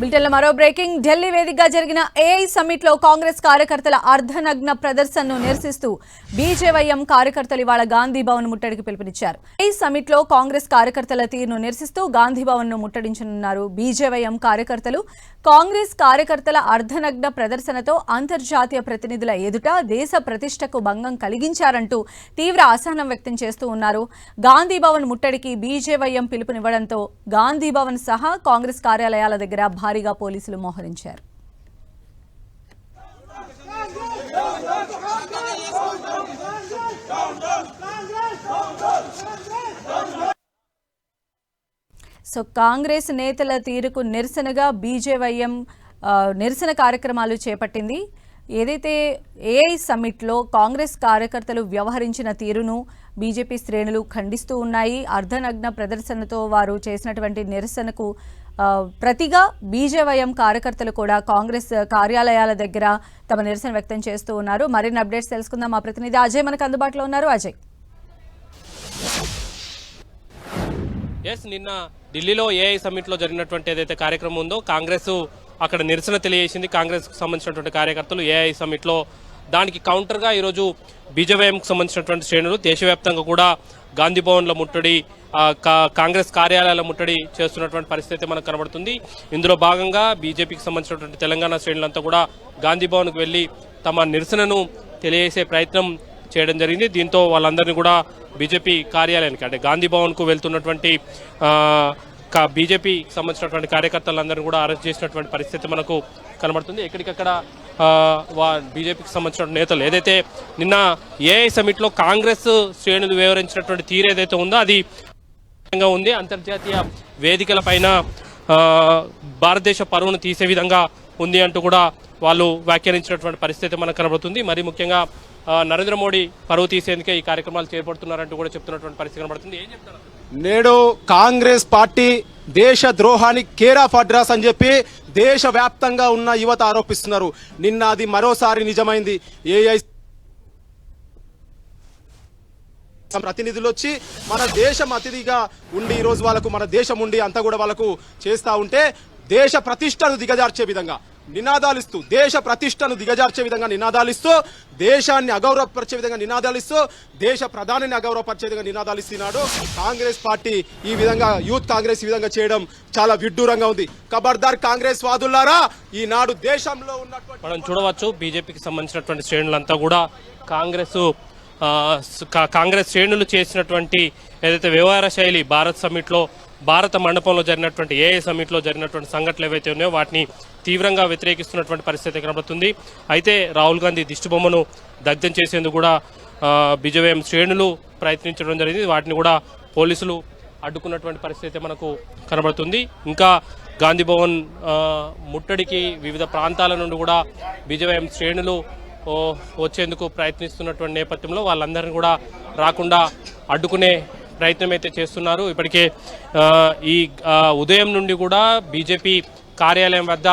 బిల్టెన్లో మరో బ్రేకింగ్. ఢిల్లీ వేదికగా జరిగిన ఏఐ సమ్మిట్ లో కాంగ్రెస్ కార్యకర్తల అర్ధనగ్న ప్రదర్శనను నిరసిస్తూ బీజేవైఎం కార్యకర్తలు ఇవాళ గాంధీ భవన్ ముట్టడికి పిలుపునిచ్చారు. ఏఐ సమ్మిట్ లో కాంగ్రెస్ కార్యకర్తల తీరును నిరసిస్తూ గాంధీ భవన్ ను ముట్టడించనున్నారు బీజేవైఎం కార్యకర్తలు. కాంగ్రెస్ కార్యకర్తల అర్ధనగ్న ప్రదర్శనతో అంతర్జాతీయ ప్రతినిధుల ఎదుట దేశ ప్రతిష్టకు భంగం కలిగించారంటూ తీవ్ర అసహనం వ్యక్తం చేస్తూ ఉన్నారు. గాంధీ భవన్ ముట్టడికి బీజేవైఎం పిలుపునివ్వడంతో గాంధీ భవన్ సహా కాంగ్రెస్ కార్యాలయాల దగ్గర భారీగా పోలీసులు మోహరించారు. సో కాంగ్రెస్ నేతల తీరుకు నిరసనగా బీజేవైఎం నిరసన కార్యక్రమాలు చేపట్టింది. ఏదైతే ఏఐ సమ్మిట్లో కాంగ్రెస్ కార్యకర్తలు వ్యవహరించిన తీరును బీజేపీ శ్రేణులు ఖండిస్తూ ఉన్నాయి. అర్ధనగ్న ప్రదర్శనతో వారు చేసినటువంటి నిరసనకు ప్రతిగా బీజేవైఎం కార్యకర్తలు కూడా కాంగ్రెస్ కార్యాలయాల దగ్గర తమ నిరసన వ్యక్తం చేస్తూ ఉన్నారు. మరిన్ని అప్డేట్స్ తెలుసుకుందాం. మా ప్రతినిధి అజయ్ మనకు అందుబాటులో ఉన్నారు. అజయ్, నిన్న ఢిల్లీలో ఏఐ సమ్మిట్లో జరిగినటువంటి ఏదైతే కార్యక్రమం ఉందో కాంగ్రెస్ అక్కడ నిరసన తెలియజేసింది. కాంగ్రెస్కు సంబంధించినటువంటి కార్యకర్తలు ఏఐ సమ్మిట్లో దానికి కౌంటర్గా ఈరోజు బీజేవైఎంకు సంబంధించినటువంటి శ్రేణులు దేశవ్యాప్తంగా కూడా గాంధీ భవన్ల ముట్టడి, కాంగ్రెస్ కార్యాలయాల ముట్టడి చేస్తున్నటువంటి పరిస్థితి మనకు కనబడుతుంది. ఇందులో భాగంగా బీజేపీకి సంబంధించినటువంటి తెలంగాణ శ్రేణులంతా కూడా గాంధీ భవన్కు వెళ్లి తమ నిరసనను తెలియజేసే ప్రయత్నం చేయడం జరిగింది. దీంతో వాళ్ళందరినీ కూడా బీజేపీ కార్యాలయానికి అంటే గాంధీ భవన్కు వెళ్తున్నటువంటి బీజేపీకి సంబంధించినటువంటి కార్యకర్తలందరినీ కూడా అరెస్ట్ చేసినటువంటి పరిస్థితి మనకు కనబడుతుంది. ఎక్కడికక్కడ బీజేపీకి సంబంధించిన నేతలు ఏదైతే నిన్న ఏఐ సమిట్లో కాంగ్రెస్ శ్రేణులు వివరించినటువంటి తీరు ఏదైతే ఉందో అది ఉంది. అంతర్జాతీయ వేదికల పైన భారతదేశ పరువును తీసే విధంగా ఉంది అంటూ కూడా వాళ్ళు వ్యాఖ్యానించినటువంటి పరిస్థితి మనకు కనబడుతుంది. మరి ముఖ్యంగా నరేంద్ర మోడీ పరువు తీసేందుకే ఈ కార్యక్రమాలు చేపడుతున్నారంటూ కూడా చెప్తున్నటువంటి పరిస్థితి కనబడుతుంది. ఏం చెప్తారు? నేడు కాంగ్రెస్ పార్టీ దేశ ద్రోహానికి కేర్ ఆఫ్ అడ్రస్ అని చెప్పి దేశవ్యాప్తంగా ఉన్న యువత ఆరోపిస్తున్నారు. నిన్న అది మరోసారి నిజమైంది. ఏఐ ప్రతినిధులు వచ్చి మన దేశం అతిథిగా ఉండి ఈరోజు వాళ్ళకు మన దేశం ఉండి అంతా కూడా వాళ్ళకు చేస్తూ ఉంటే దేశ ప్రతిష్టను దిగజార్చే విధంగా నినాదాలిస్తూ దేశ ప్రతిష్టను దిగజార్చే విధంగా నినాదాలిస్తూ దేశాన్ని అగౌరవపరిచే విధంగా నినాదాలిస్తూ దేశ ప్రధానిని అగౌరవపరిచే విధంగా నినాదాలిస్తున్నాడు కాంగ్రెస్ పార్టీ. ఈ విధంగా యూత్ కాంగ్రెస్ ఈ విధంగా చేయడం చాలా విడ్డూరంగా ఉంది. ఖబర్దార్ కాంగ్రెస్ వాదులారా, ఈనాడు దేశంలో ఉన్నటువంటి మనం చూడవచ్చు బీజేపీకి సంబంధించినటువంటి శ్రేణులంతా కూడా కాంగ్రెస్ శ్రేణులు చేసినటువంటి ఏదైతే వ్యవహార శైలి భారత మండపంలో జరిగినటువంటి ఏఐ సమ్మిట్లో జరిగినటువంటి సంఘటనలు ఏవైతే ఉన్నాయో వాటిని తీవ్రంగా వ్యతిరేకిస్తున్నటువంటి పరిస్థితి కనబడుతుంది. అయితే రాహుల్ గాంధీ దిష్టిబొమ్మను దగ్ధం చేసేందుకు కూడా బీజేవైఎం శ్రేణులు ప్రయత్నించడం జరిగింది. వాటిని కూడా పోలీసులు అడ్డుకున్నటువంటి పరిస్థితి మనకు కనబడుతుంది. ఇంకా గాంధీ భవన్ ముట్టడికి వివిధ ప్రాంతాల నుండి కూడా బీజేవైఎం శ్రేణులు వచ్చేందుకు ప్రయత్నిస్తున్నటువంటి నేపథ్యంలో వాళ్ళందరినీ కూడా రాకుండా అడ్డుకునే ప్రయత్నం అయితే చేస్తున్నారు. ఇప్పటికే ఈ ఉదయం నుండి కూడా బీజేపీ కార్యాలయం వద్ద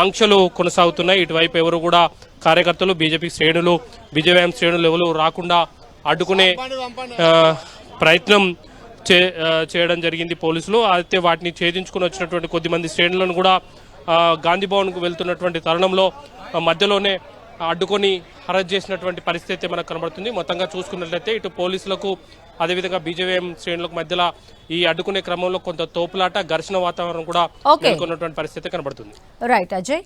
ఆంక్షలు కొనసాగుతున్నాయి. ఇటువైపు ఎవరు కూడా కార్యకర్తలు బీజేవైఎం శ్రేణులు ఎవరు రాకుండా అడ్డుకునే ప్రయత్నం చేయడం జరిగింది పోలీసులు. అయితే వాటిని ఛేదించుకుని వచ్చినటువంటి కొద్దిమంది శ్రేణులను కూడా గాంధీ భవన్కు వెళ్తున్నటువంటి తరుణంలో మధ్యలోనే అడ్డుకొని అరెస్ట్ చేసినటువంటి పరిస్థితి మనకు కనబడుతుంది. మొత్తంగా చూసుకున్నట్లయితే ఇటు పోలీసులకు అదేవిధంగా బీజేవైఎం శ్రేణులకు మధ్యలో ఈ అడ్డుకునే క్రమంలో కొంత తోపులాట ఘర్షణ వాతావరణం కూడా నెలకొన్నటువంటి పరిస్థితి కనబడుతుంది. రైట్ అజయ్.